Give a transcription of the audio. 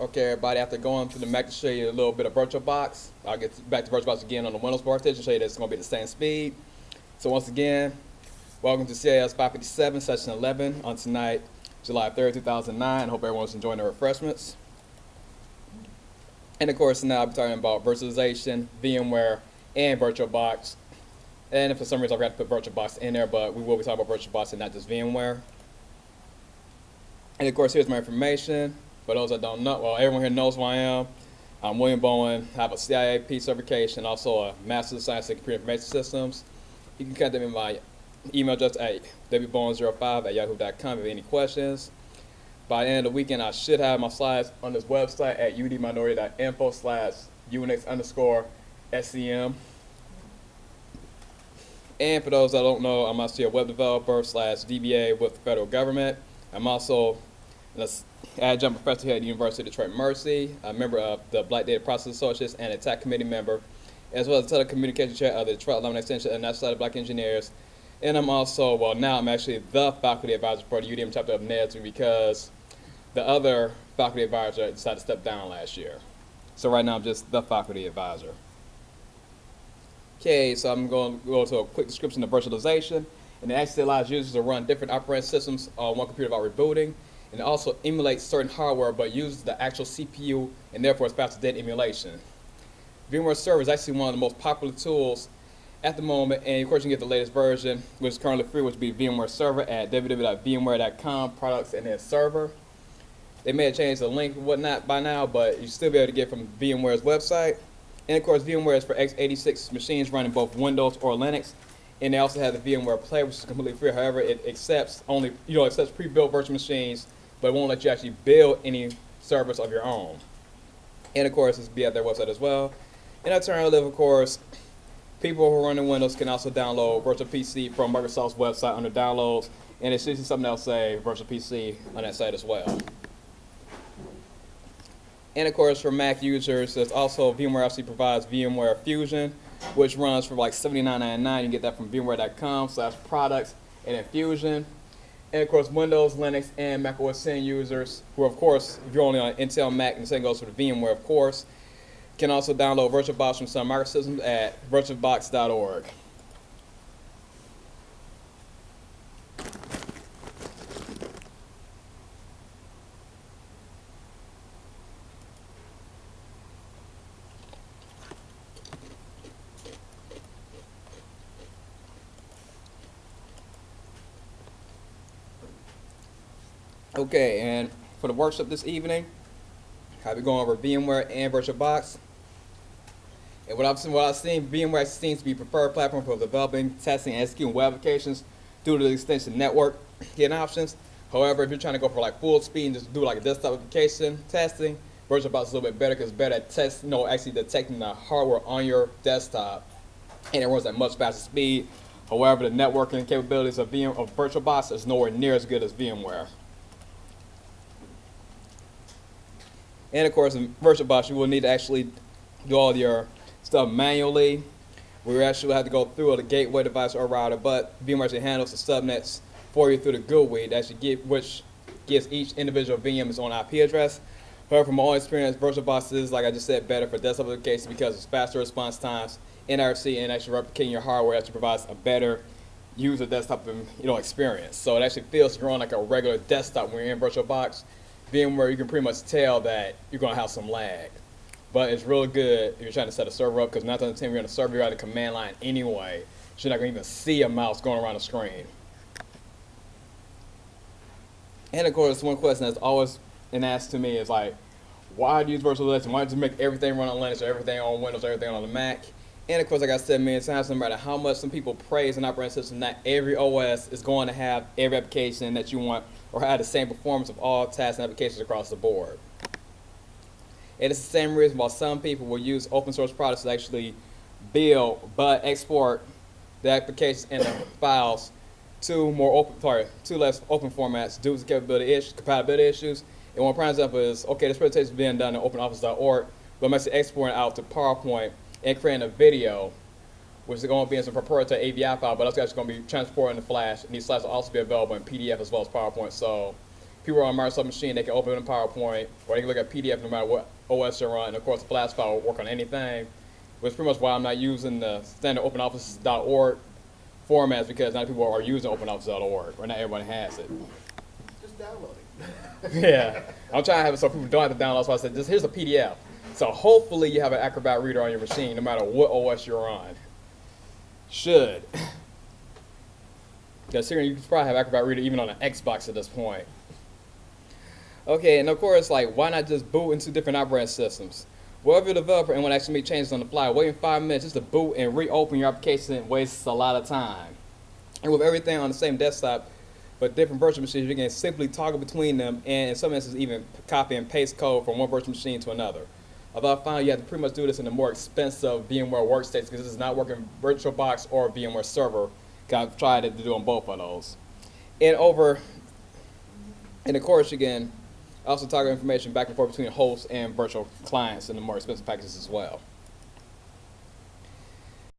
Okay, everybody, after going through the Mac to show you a little bit of VirtualBox, I'll get back to VirtualBox again on the Windows partition, show you that it's going to be the same speed. So once again, welcome to CIS 557, session 11 on tonight, July 3rd, 2009. Hope everyone's enjoying their refreshments. And of course, now I'll be talking about virtualization, VMware, and VirtualBox. And if for some reason I forgot to put VirtualBox in there, but we will be talking about VirtualBox and not just VMware. And of course, here's my information. For those that don't know, well, everyone here knows who I am. I'm William Bowen. I have a CIAP certification, also a Master's of Science in Computer Information Systems. You can contact me my email address at wbowen05@yahoo.com if you have any questions. By the end of the weekend, I should have my slides on this website at udminority.info/unix_SCM. And for those that don't know, I'm actually a web developer / DBA with the federal government. I'm also an adjunct professor here at the University of Detroit Mercy, a member of the Black Data Process Associates and a TAC committee member, as well as a telecommunications chair of the Detroit Alumni Extension and National Society of Black Engineers. And I'm also, well, now I'm actually the faculty advisor for the UDM chapter of NEDS because the other faculty advisor decided to step down last year. So right now I'm just the faculty advisor. Okay, so I'm going to go to a quick description of virtualization. And it actually allows users to run different operating systems on one computer without rebooting. And it also emulates certain hardware but uses the actual CPU and therefore it's faster than emulation. VMware Server is actually one of the most popular tools at the moment, and of course you can get the latest version, which is currently free, which would be VMware Server at www.vmware.com, products and then server. They may have changed the link and whatnot by now, but you still be able to get from VMware's website. And of course VMware is for x86 machines running both Windows or Linux. And they also have the VMware Player, which is completely free. However, it accepts only, accepts pre-built virtual machines, but it won't let you actually build any servers of your own. And of course, it's be at their website as well. And alternative, of course, people who are running Windows can also download Virtual PC from Microsoft's website under downloads, and it's usually something that'll say Virtual PC on that site as well. And of course, for Mac users, there's also VMware actually provides VMware Fusion, which runs for like $79.99. You can get that from vmware.com/products and then Fusion. And of course, Windows, Linux, and Mac OS X users, who of course, if you're only on Intel Mac, and the same goes for the VMware, of course, can also download VirtualBox from some microsystems at virtualbox.org. Okay, and for the workshop this evening, I'll be going over VMware and VirtualBox. And what I've seen, VMware seems to be preferred platform for developing, testing, and executing web applications due to the extension network getting options. However, if you're trying to go for like full speed and just do like a desktop application testing, VirtualBox is a little bit better because it's better at actually detecting the hardware on your desktop, and it runs at much faster speed. However, the networking capabilities of VirtualBox is nowhere near as good as VMware. And of course, in VirtualBox, you will need to actually do all your stuff manually. We actually have to go through a gateway device or router, but VMware actually handles the subnets for you through the GUI, which gives each individual VM its own IP address. However, from my own experience, VirtualBox is, like I just said, better for desktop applications because it's faster response times, NRC, and actually replicating your hardware actually provides a better user desktop experience. So it actually feels like you're on like a regular desktop when you're in VirtualBox. VMware, you can pretty much tell that you're going to have some lag. But it's really good if you're trying to set a server up, because 9 times out of 10, you're on a server, you're on a command line anyway. So you're not going to even see a mouse going around the screen. And of course, one question that's always been asked to me is like, why do you use virtualization? Why don't you make everything run on Linux or everything on Windows or everything on the Mac? And of course, like I said many times, no matter how much some people praise an operating system, not every OS is going to have every application that you want or have the same performance of all tasks and applications across the board. And it's the same reason why some people will use open source products to actually build but export the applications and the files to less open formats due to compatibility issues. And one prime example is, okay, this presentation is being done in openoffice.org, but I'm actually exporting out to PowerPoint and creating a video, which is going to be in some proprietary AVI file, but that's actually going to be transported into Flash, and these slides will also be available in PDF as well as PowerPoint. So people are on a Microsoft machine, they can open a PowerPoint, or they can look at PDF no matter what OS you're on. And of course, the flash file will work on anything, which is pretty much why I'm not using the standard OpenOffice.org formats, because not people are using OpenOffice.org, or not everybody has it. Just download it. Yeah, I'm trying to have it so people don't have to download, so I said, just here's a PDF. So hopefully you have an Acrobat reader on your machine, no matter what OS you're on. Should. Because you can probably have Acrobat reader even on an Xbox at this point. Okay, and of course, like, why not just boot into different operating systems? Well, if you're a developer and want to actually make changes on the fly, waiting 5 minutes just to boot and reopen your application wastes a lot of time. And with everything on the same desktop, but different virtual machines, you can simply toggle between them, and in some instances even copy and paste code from one virtual machine to another. Although I found you have to pretty much do this in a more expensive VMware workstation, because this is not working VirtualBox or VMware Server. I've tried to do on both of those. And of course, you can also toggle information back and forth between hosts and virtual clients in the more expensive packages as well.